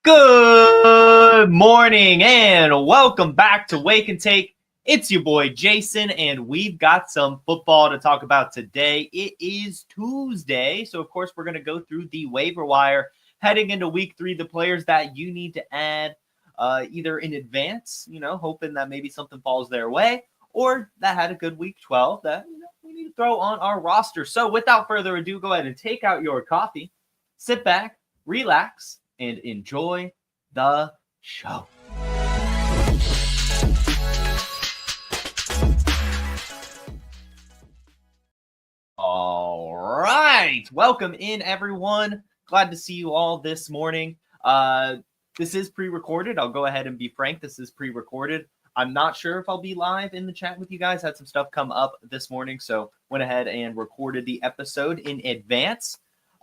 Good morning and welcome back to Wake and Take. It's your boy Jason, and we've got some football to talk about today. It is Tuesday, so of course we're going to go through the waiver wire heading into week 3, the players that you need to add either in advance, hoping that maybe something falls their way, or that had a good week 12 that we need to throw on our roster. So without further ado, go ahead and take out your coffee, sit back, relax, and enjoy the show. All right. Welcome in, everyone. Glad to see you all this morning. This is pre-recorded. I'll go ahead and be frank. This is pre-recorded. I'm not sure if I'll be live in the chat with you guys. Had some stuff come up this morning, so went ahead and recorded the episode in advance.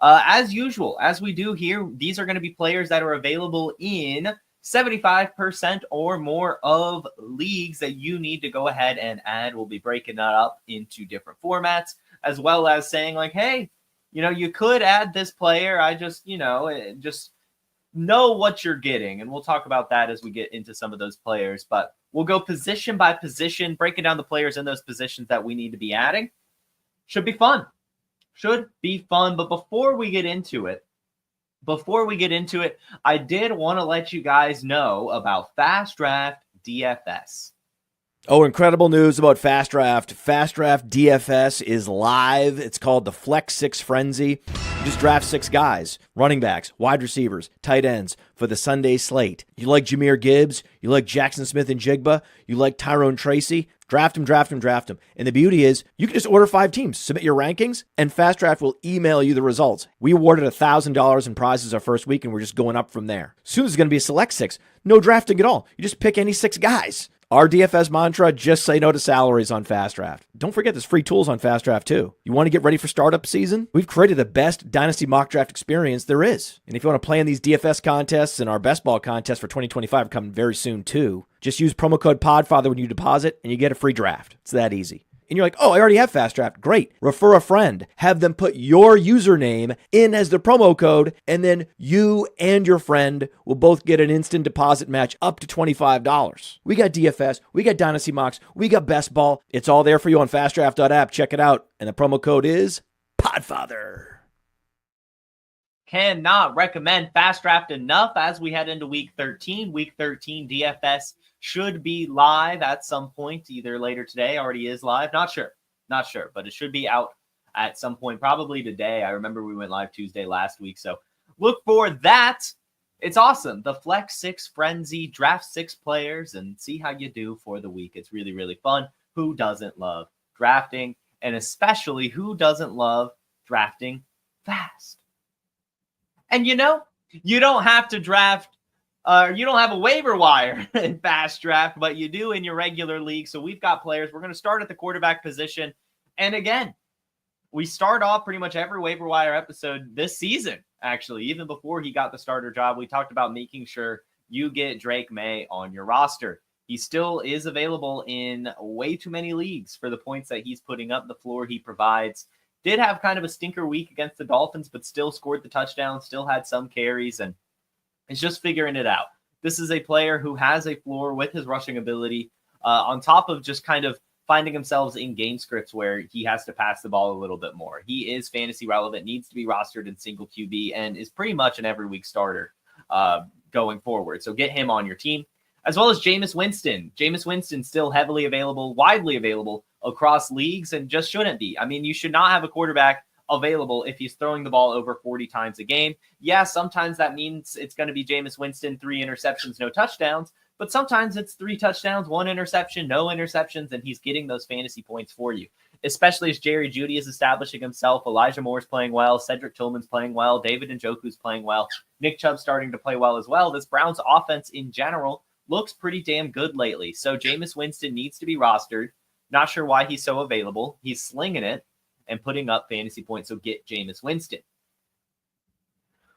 As usual, as we do here, these are going to be players that are available in 75% or more of leagues that you need to go ahead and add. We'll be breaking that up into different formats, as well as saying like, hey, you could add this player. I just know what you're getting. And we'll talk about that as we get into some of those players. But we'll go position by position, breaking down the players in those positions that we need to be adding. Should be fun. But before we get into it, I did want to let you guys know about Fast Draft DFS. Oh, incredible news about Fast Draft. Fast Draft DFS is live. It's called the Flex 6 Frenzy. You just draft 6 guys, running backs, wide receivers, tight ends for the Sunday slate. You like Jahmyr Gibbs? You like Jackson Smith and Jigba? You like Tyrone Tracy? Draft him. And the beauty is you can just order 5 teams, submit your rankings, and Fast Draft will email you the results. We awarded $1,000 in prizes our first week, and we're just going up from there. Soon there's going to be a select 6. No drafting at all. You just pick any 6 guys. Our DFS mantra, just say no to salaries on Fast Draft. Don't forget there's free tools on Fast Draft too. You want to get ready for startup season? We've created the best Dynasty mock draft experience there is. And if you want to play in these DFS contests, and our best ball contest for 2025 are coming very soon too, just use promo code PODFATHER when you deposit and you get a free draft. It's that easy. And you're like, oh, I already have Fast Draft. Great. Refer a friend. Have them put your username in as the promo code, and then you and your friend will both get an instant deposit match up to $25. We got DFS. We got Dynasty Mocks. We got Best Ball. It's all there for you on fastdraft.app. Check it out. And the promo code is PODFATHER. Cannot recommend Fast Draft enough as we head into week 13. Week 13 DFS should be live at some point, either later today, already is live. Not sure, but it should be out at some point, probably today. I remember we went live Tuesday last week, so look for that. It's awesome. The Flex 6 Frenzy, draft 6 players and see how you do for the week. It's really, really fun. Who doesn't love drafting? And especially who doesn't love drafting fast? And you don't have to draft. You don't have a waiver wire in Fast Draft, but you do in your regular league. So we've got players. We're going to start at the quarterback position. And again, we start off pretty much every waiver wire episode this season, actually. Even before he got the starter job, we talked about making sure you get Drake May on your roster. He still is available in way too many leagues for the points that he's putting up, the floor he provides. Did have kind of a stinker week against the Dolphins, but still scored the touchdown, still had some carries, and it's just figuring it out. This is a player who has a floor with his rushing ability, on top of just kind of finding himself in game scripts where he has to pass the ball a little bit more. He is fantasy relevant, needs to be rostered in single QB, and is pretty much an every week starter going forward. So get him on your team, as well as Jameis Winston. Jameis Winston still heavily available, widely available across leagues, and just shouldn't be. I mean, you should not have a quarterback available if he's throwing the ball over 40 times a game. Yeah, sometimes that means it's going to be Jameis Winston, 3 interceptions, no touchdowns, but sometimes it's 3 touchdowns, 1 interception, no interceptions, and he's getting those fantasy points for you, especially as Jerry Jeudy is establishing himself. Elijah Moore's playing well. Cedric Tillman's playing well. David Njoku's playing well. Nick Chubb's starting to play well as well. This Browns offense in general looks pretty damn good lately. So Jameis Winston needs to be rostered. Not sure why he's so available. He's slinging it and putting up fantasy points, so get Jameis Winston.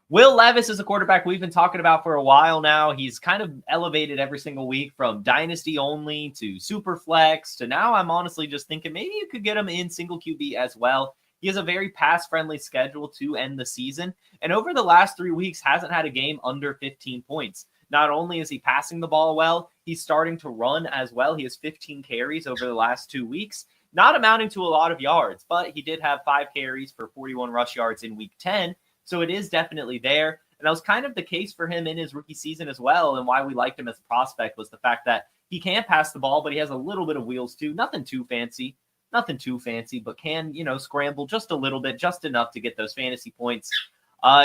Will Levis is a quarterback we've been talking about for a while now. He's kind of elevated every single week from dynasty only to super flex to now I'm honestly just thinking maybe you could get him in single QB as well. He has a very pass-friendly schedule to end the season, and over the last 3 weeks hasn't had a game under 15 points. Not only is he passing the ball well, he's starting to run as well. He has 15 carries over the last 2 weeks, not amounting to a lot of yards, but he did have 5 carries for 41 rush yards in week 10, so it is definitely there. And that was kind of the case for him in his rookie season as well, and why we liked him as a prospect was the fact that he can pass the ball, but he has a little bit of wheels too. Nothing too fancy, but can, scramble just a little bit, just enough to get those fantasy points.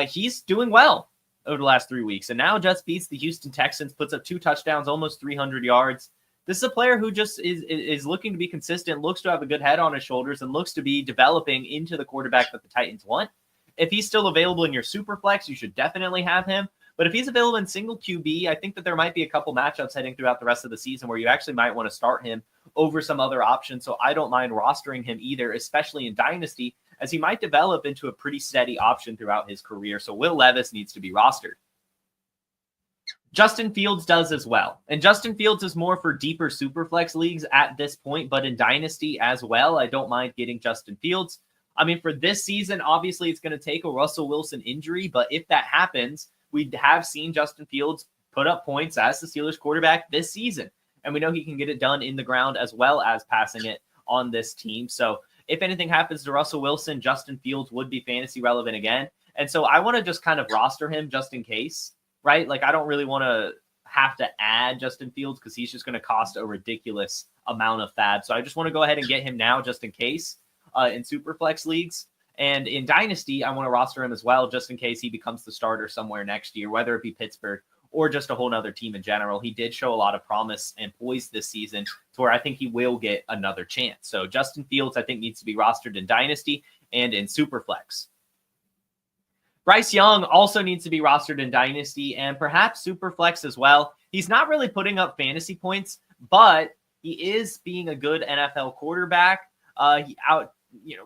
He's doing well over the last 3 weeks, and now just beats the Houston Texans, puts up 2 touchdowns, almost 300 yards. This is a player who just is looking to be consistent, looks to have a good head on his shoulders, and looks to be developing into the quarterback that the Titans want. If he's still available in your super flex, you should definitely have him. But if he's available in single QB, I think that there might be a couple matchups heading throughout the rest of the season where you actually might want to start him over some other options. So I don't mind rostering him either, especially in Dynasty, as he might develop into a pretty steady option throughout his career. So Will Levis needs to be rostered. Justin Fields does as well. And Justin Fields is more for deeper superflex leagues at this point, but in Dynasty as well, I don't mind getting Justin Fields. I mean, for this season, obviously it's going to take a Russell Wilson injury, but if that happens, we have seen Justin Fields put up points as the Steelers quarterback this season. And we know he can get it done in the ground as well as passing it on this team. So if anything happens to Russell Wilson, Justin Fields would be fantasy relevant again. And so I want to just kind of roster him just in case, right? Like, I don't really want to have to add Justin Fields because he's just going to cost a ridiculous amount of fab. So I just want to go ahead and get him now just in case in Superflex leagues. And in Dynasty, I want to roster him as well just in case he becomes the starter somewhere next year, whether it be Pittsburgh or just a whole nother team in general. He did show a lot of promise and poise this season to where I think he will get another chance. So Justin Fields, I think, needs to be rostered in Dynasty and in Superflex. Bryce Young also needs to be rostered in Dynasty and perhaps Superflex as well. He's not really putting up fantasy points, but he is being a good NFL quarterback. He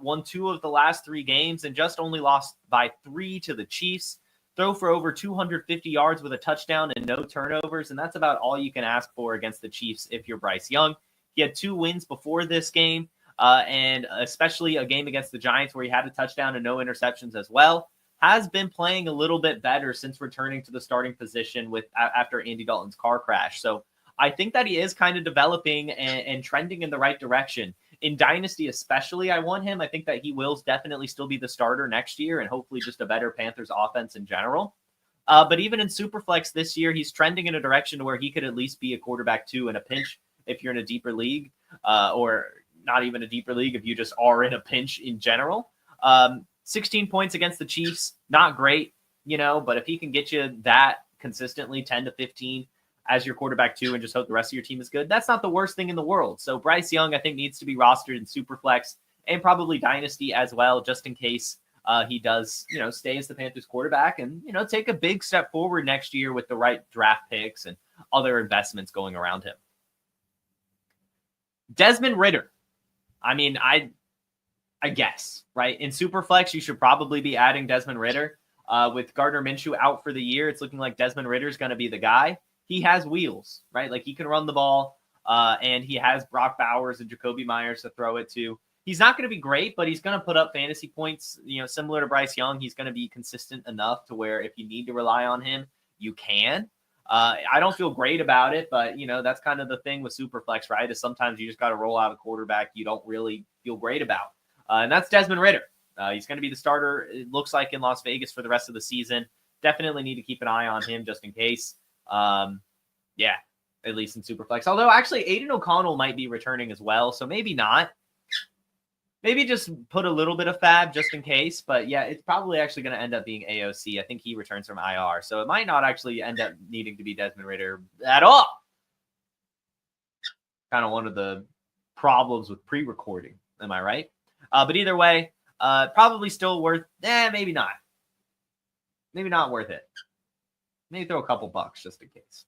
won 2 of the last 3 games and just only lost by 3 to the Chiefs. Throw for over 250 yards with a touchdown and no turnovers, and that's about all you can ask for against the Chiefs if you're Bryce Young. He had 2 wins before this game, and especially a game against the Giants where he had a touchdown and no interceptions as well. Has been playing a little bit better since returning to the starting position after Andy Dalton's car crash. So I think that he is kind of developing and trending in the right direction. In Dynasty especially, I want him. I think that he will definitely still be the starter next year and hopefully just a better Panthers offense in general. But even in Superflex this year, he's trending in a direction where he could at least be a quarterback 2 in a pinch if you're in a deeper league, or not even a deeper league if you just are in a pinch in general. 16 points against the Chiefs, not great, but if he can get you that consistently, 10 to 15 as your quarterback 2 and just hope the rest of your team is good, that's not the worst thing in the world. So Bryce Young, I think, needs to be rostered in Superflex and probably Dynasty as well, just in case he does, stay as the Panthers quarterback and, take a big step forward next year with the right draft picks and other investments going around him. Desmond Ridder. I mean, I guess, right? In Superflex, you should probably be adding Desmond Ridder. With Gardner Minshew out for the year, it's looking like Desmond Ridder is going to be the guy. He has wheels, right? Like, he can run the ball, and he has Brock Bowers and Jacoby Myers to throw it to. He's not going to be great, but he's going to put up fantasy points, similar to Bryce Young. He's going to be consistent enough to where if you need to rely on him, you can. I don't feel great about it, but, that's kind of the thing with Superflex, right? Is sometimes you just got to roll out a quarterback you don't really feel great about. And that's Desmond Ridder. He's going to be the starter, it looks like, in Las Vegas for the rest of the season. Definitely need to keep an eye on him just in case. At least in Superflex. Although, actually, Aiden O'Connell might be returning as well, so maybe not. Maybe just put a little bit of fab just in case. But, yeah, it's probably actually going to end up being AOC. I think he returns from IR, so it might not actually end up needing to be Desmond Ridder at all. Kind of one of the problems with pre-recording. Am I right? But either way, probably still worth, maybe not. Maybe not worth it. Maybe throw a couple bucks just in case.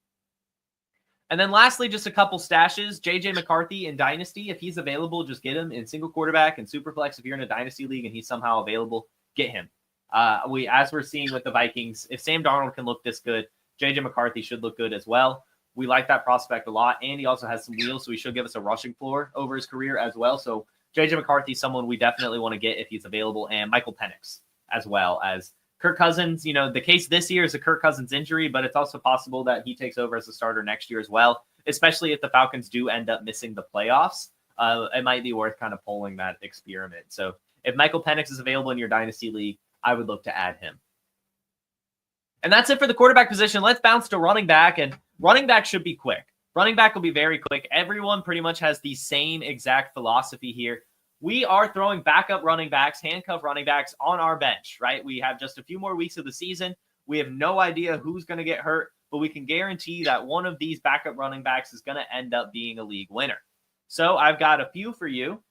And then lastly, just a couple stashes. JJ McCarthy in Dynasty. If he's available, just get him in single quarterback and Superflex. If you're in a Dynasty league and he's somehow available, get him. As we're seeing with the Vikings, if Sam Darnold can look this good, JJ McCarthy should look good as well. We like that prospect a lot. And he also has some wheels, so he should give us a rushing floor over his career as well. So JJ McCarthy, someone we definitely want to get if he's available, and Michael Penix as well as Kirk Cousins. You know, the case this year is a Kirk Cousins injury, but it's also possible that he takes over as a starter next year as well, especially if the Falcons do end up missing the playoffs. It might be worth kind of pulling that experiment. So if Michael Penix is available in your dynasty league, I would look to add him. And that's it for the quarterback position. Let's bounce to running back, and running back should be quick. Running back will be very quick. Everyone pretty much has the same exact philosophy here. We are throwing backup running backs, handcuff running backs on our bench, right? We have just a few more weeks of the season. We have no idea who's going to get hurt, but we can guarantee that one of these backup running backs is going to end up being a league winner. So I've got a few for you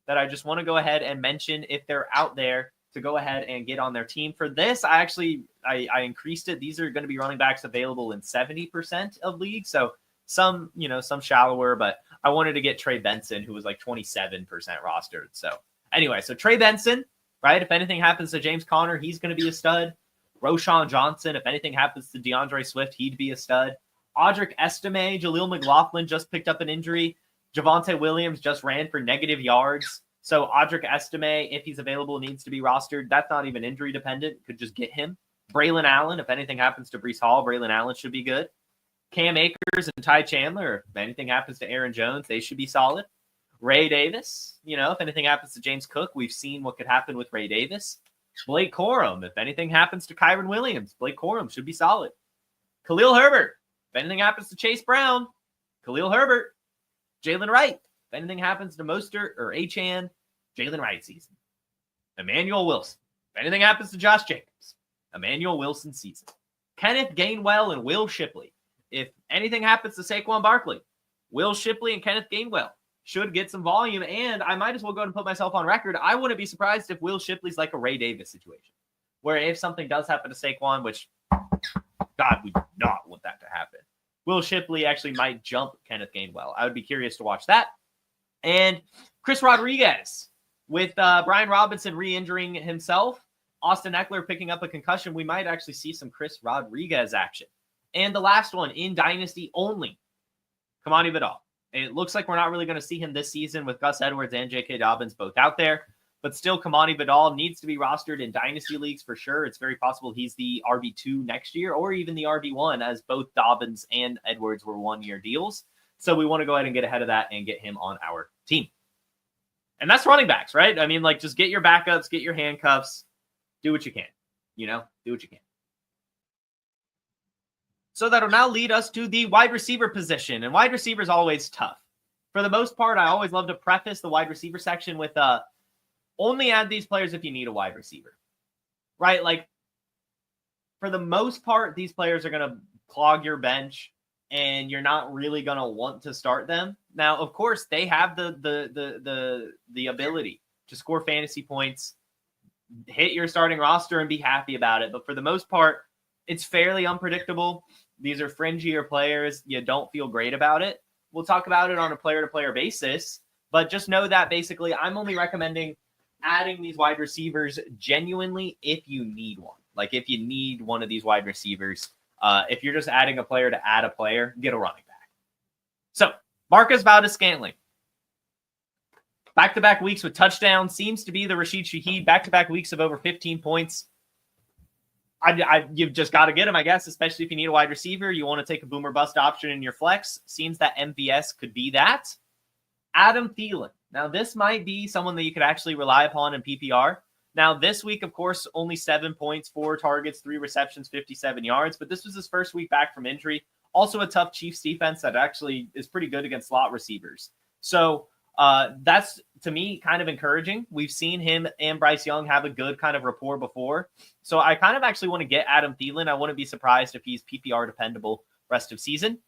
that I just want to go ahead and mention if they're out there to go ahead and get on their team. For this, I increased it. These are going to be running backs available in 70% of leagues. So some shallower, but I wanted to get Trey Benson, who was like 27% rostered. So anyway, so Trey Benson, right? If anything happens to James Conner, he's going to be a stud. Roshan Johnson, if anything happens to DeAndre Swift, he'd be a stud. Audric Estime, Jaleel McLaughlin just picked up an injury. Javonte Williams just ran for negative yards. So Audric Estime, if he's available, needs to be rostered. That's not even injury dependent. Could just get him. Braylon Allen, if anything happens to Breece Hall, Braylon Allen should be good. Cam Akers and Ty Chandler, if anything happens to Aaron Jones, they should be solid. Ray Davis, if anything happens to James Cook, we've seen what could happen with Ray Davis. Blake Corum, if anything happens to Kyron Williams, Blake Corum should be solid. Khalil Herbert, if anything happens to Chase Brown, Khalil Herbert. Jalen Wright, if anything happens to Mostert or Achane, Jalen Wright season. Emmanuel Wilson, if anything happens to Josh Jacobs, Emmanuel Wilson season. Kenneth Gainwell and Will Shipley. If anything happens to Saquon Barkley, Will Shipley and Kenneth Gainwell should get some volume. And I might as well go ahead and put myself on record. I wouldn't be surprised if Will Shipley's like a Ray Davis situation, where if something does happen to Saquon, which, God, we do not want that to happen, Will Shipley actually might jump Kenneth Gainwell. I would be curious to watch that. And Chris Rodriguez, with Brian Robinson re-injuring himself, Austin Eckler picking up a concussion, we might actually see some Chris Rodriguez action. And the last one, in Dynasty only, Kamani Vidal. It looks like we're not really going to see him this season with Gus Edwards and J.K. Dobbins both out there. But still, Kamani Vidal needs to be rostered in Dynasty leagues for sure. It's very possible he's the RB2 next year or even the RB1, as both Dobbins and Edwards were one-year deals. So we want to go ahead and get ahead of that and get him on our team. And that's running backs, right? I mean, just get your backups, get your handcuffs, do what you can. Do what you can. So that'll now lead us to the wide receiver position. And wide receiver is always tough. For the most part, I always love to preface the wide receiver section with only add these players if you need a wide receiver, right? For the most part, these players are going to clog your bench and you're not really going to want to start them. Now, of course, they have the ability to score fantasy points, hit your starting roster and be happy about it. But for the most part, it's fairly unpredictable. These are fringier players. You don't feel great about it. We'll talk about it on a player-to-player basis, but just know that basically I'm only recommending adding these wide receivers genuinely if you need one. If you need one of these wide receivers, if you're just adding a player to add a player, get a running back. So Marcus Valdes-Scantling, back-to-back weeks with touchdowns, seems to be the Rashid Shaheed, back-to-back weeks of over 15 points. You've just got to get him, I guess, especially if you need a wide receiver. You want to take a boomer bust option in your flex. Seems that MVS could be that. Adam Thielen. Now, this might be someone that you could actually rely upon in PPR. Now, this week, of course, only 7 points, 4 targets, 3 receptions, 57 yards. But this was his first week back from injury. Also a tough Chiefs defense that actually is pretty good against slot receivers. So that's, to me, kind of encouraging. We've seen him and Bryce Young have a good kind of rapport before. So I kind of actually want to get Adam Thielen. I wouldn't be surprised if he's PPR dependable rest of season.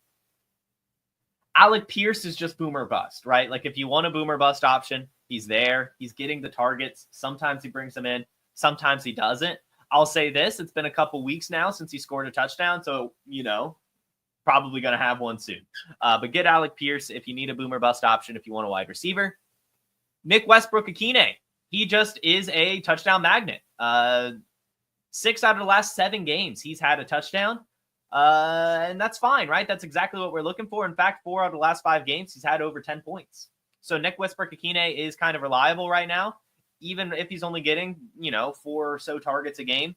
Alec Pierce is just boomer bust, right? If you want a boomer bust option, he's there. He's getting the targets. Sometimes he brings them in. Sometimes he doesn't. I'll say this. It's been a couple weeks now since he scored a touchdown. So, probably going to have one soon. But get Alec Pierce if you need a boomer bust option, if you want a wide receiver. Nick Westbrook-Akine. He just is a touchdown magnet. 6 out of the last 7 games, he's had a touchdown. And that's fine, right? That's exactly what we're looking for. In fact, 4 out of the last 5 games, he's had over 10 points. So Nick Westbrook-Akine is kind of reliable right now. Even if he's only getting, 4 or so targets a game,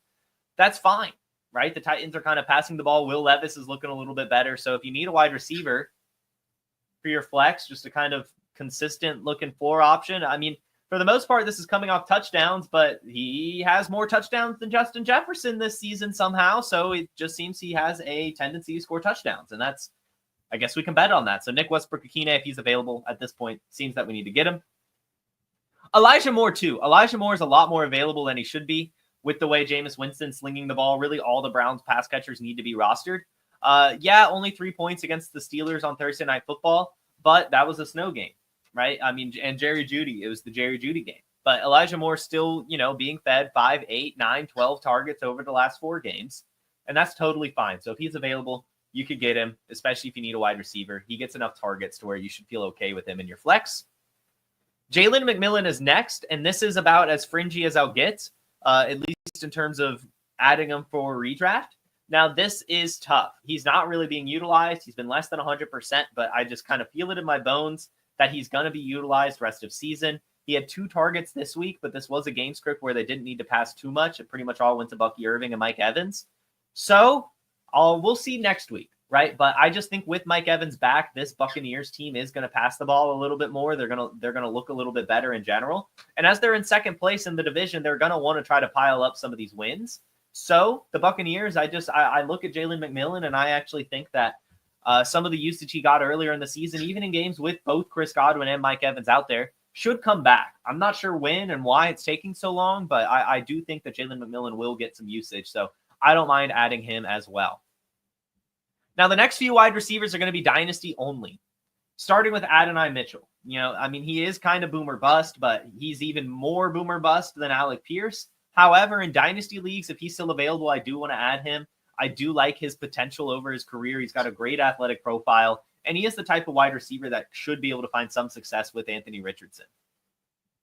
that's fine, right? The Titans are kind of passing the ball. Will Levis is looking a little bit better. So if you need a wide receiver for your flex, just a kind of consistent looking floor option. I mean, for the most part, this is coming off touchdowns, but he has more touchdowns than Justin Jefferson this season somehow. So it just seems he has a tendency to score touchdowns. And that's, I guess we can bet on that. So Nick Westbrook-Akine, if he's available at this point, seems that we need to get him. Elijah Moore, too. Elijah Moore is a lot more available than he should be with the way Jameis Winston's slinging the ball. Really, all the Browns pass catchers need to be rostered. Only 3 points against the Steelers on Thursday Night Football, but that was a snow game, right? I mean, and Jerry Jeudy, it was the Jerry Jeudy game. But Elijah Moore still, being fed 5, 8, 9, 12 targets over the last 4 games, and that's totally fine. So if he's available, you could get him, especially if you need a wide receiver. He gets enough targets to where you should feel okay with him in your flex. Jalen McMillan is next, and this is about as fringy as I'll get, at least in terms of adding him for redraft. Now, this is tough. He's not really being utilized. He's been less than 100%, but I just kind of feel it in my bones that he's going to be utilized rest of season. He had 2 targets this week, but this was a game script where they didn't need to pass too much. It pretty much all went to Bucky Irving and Mike Evans. So we'll see next week. Right. But I just think with Mike Evans back, this Buccaneers team is going to pass the ball a little bit more. They're going to look a little bit better in general. And as they're in second place in the division, they're going to want to try to pile up some of these wins. So the Buccaneers, I look at Jalen McMillan, and I actually think that some of the usage he got earlier in the season, even in games with both Chris Godwin and Mike Evans out there, should come back. I'm not sure when and why it's taking so long, but I do think that Jalen McMillan will get some usage. So I don't mind adding him as well. Now, the next few wide receivers are going to be dynasty only, starting with Adonai Mitchell. He is kind of boomer bust, but he's even more boomer bust than Alec Pierce. However, in dynasty leagues, if he's still available, I do want to add him. I do like his potential over his career. He's got a great athletic profile, and he is the type of wide receiver that should be able to find some success with Anthony Richardson.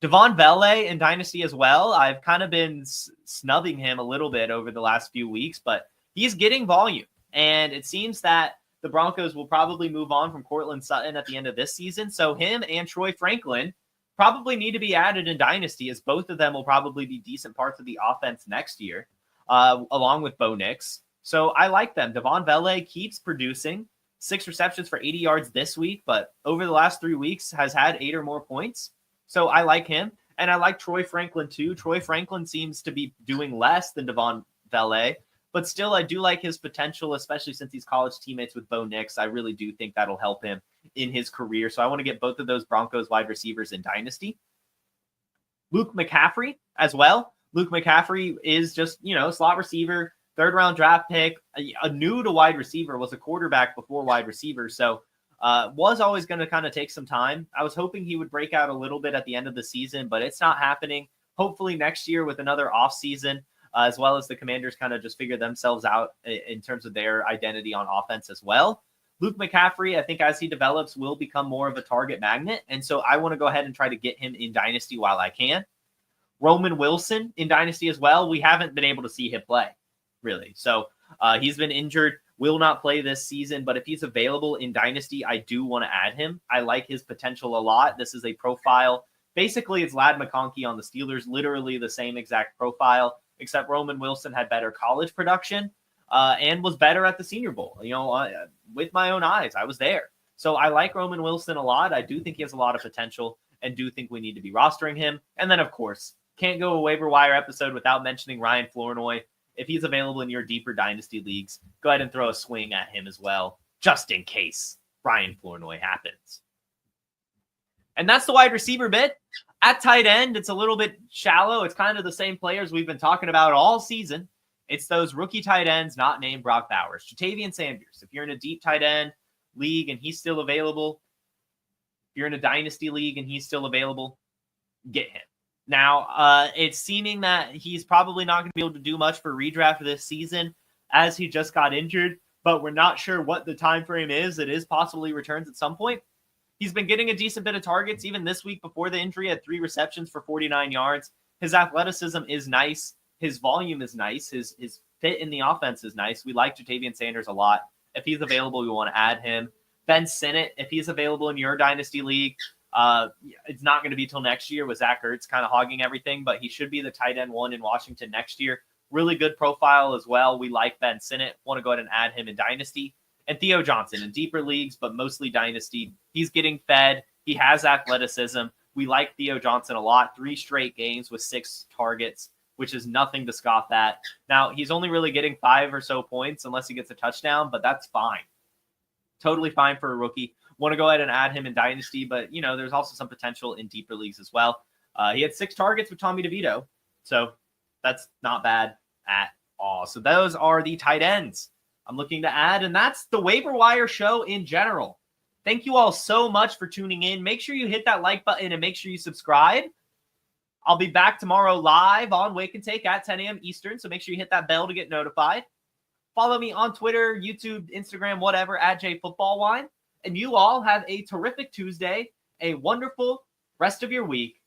Devon Vele in dynasty as well. I've kind of been snubbing him a little bit over the last few weeks, but he's getting volume. And it seems that the Broncos will probably move on from Courtland Sutton at the end of this season. So him and Troy Franklin probably need to be added in dynasty, as both of them will probably be decent parts of the offense next year, along with Bo Nix. So I like them. Devon Vele keeps producing 6 receptions for 80 yards this week, but over the last 3 weeks has had 8 or more points. So I like him. And I like Troy Franklin too. Troy Franklin seems to be doing less than Devon Vele. But still, I do like his potential, especially since he's college teammates with Bo Nix. I really do think that'll help him in his career. So I want to get both of those Broncos wide receivers in dynasty. Luke McCaffrey as well. Luke McCaffrey is just, slot receiver, 3rd-round draft pick, a new to wide receiver, was a quarterback before wide receiver. So was always going to kind of take some time. I was hoping he would break out a little bit at the end of the season, but it's not happening. Hopefully next year with another offseason, as well as the Commanders kind of just figure themselves out in terms of their identity on offense as well. Luke McCaffrey, I think as he develops, will become more of a target magnet. And so I want to go ahead and try to get him in dynasty while I can. Roman Wilson in dynasty as well. We haven't been able to see him play, really. So he's been injured, will not play this season. But if he's available in dynasty, I do want to add him. I like his potential a lot. This is a profile. Basically, it's Ladd McConkey on the Steelers, literally the same exact profile, except Roman Wilson had better college production and was better at the Senior Bowl. With my own eyes, I was there. So I like Roman Wilson a lot. I do think he has a lot of potential and do think we need to be rostering him. And then, of course, can't go a waiver wire episode without mentioning Ryan Flournoy. If he's available in your deeper dynasty leagues, go ahead and throw a swing at him as well, just in case Ryan Flournoy happens. And that's the wide receiver bit. At tight end, it's a little bit shallow. It's kind of the same players we've been talking about all season. It's those rookie tight ends not named Brock Bowers. Jatavian Sanders, if you're in a deep tight end league and he's still available, if you're in a dynasty league and he's still available, get him. Now, it's seeming that he's probably not going to be able to do much for redraft this season as he just got injured, but we're not sure what the time frame is. It is possible he returns at some point. He's been getting a decent bit of targets. Even this week before the injury, had 3 receptions for 49 yards. His athleticism is nice. His volume is nice. His fit in the offense is nice. We like Jatavian Sanders a lot. If he's available, we want to add him. Ben Sinnott, if he's available in your dynasty league, It's not going to be till next year with Zach Ertz kind of hogging everything, but he should be the tight end 1 in Washington next year. Really good profile as well. We like Ben Sinnott. Want to go ahead and add him in Dynasty. And Theo Johnson in deeper leagues, but mostly Dynasty. He's getting fed. He has athleticism. We like Theo Johnson a lot. 3 straight games with 6 targets, which is nothing to scoff at. Now, he's only really getting 5 or so points unless he gets a touchdown, but that's fine. Totally fine for a rookie. Want to go ahead and add him in Dynasty, but, there's also some potential in deeper leagues as well. He had 6 targets with Tommy DeVito, so that's not bad at all. So those are the tight ends I'm looking to add, and that's the Waiver Wire show in general. Thank you all so much for tuning in. Make sure you hit that like button and make sure you subscribe. I'll be back tomorrow live on Wake and Take at 10 a.m. Eastern, so make sure you hit that bell to get notified. Follow me on Twitter, YouTube, Instagram, whatever, at JFootballWine. And you all have a terrific Tuesday, a wonderful rest of your week.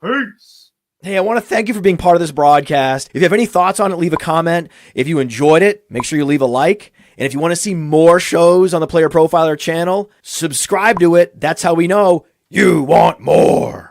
Peace. Hey, I want to thank you for being part of this broadcast. If you have any thoughts on it, leave a comment. If you enjoyed it, make sure you leave a like. And if you want to see more shows on the Player Profiler channel, subscribe to it. That's how we know you want more.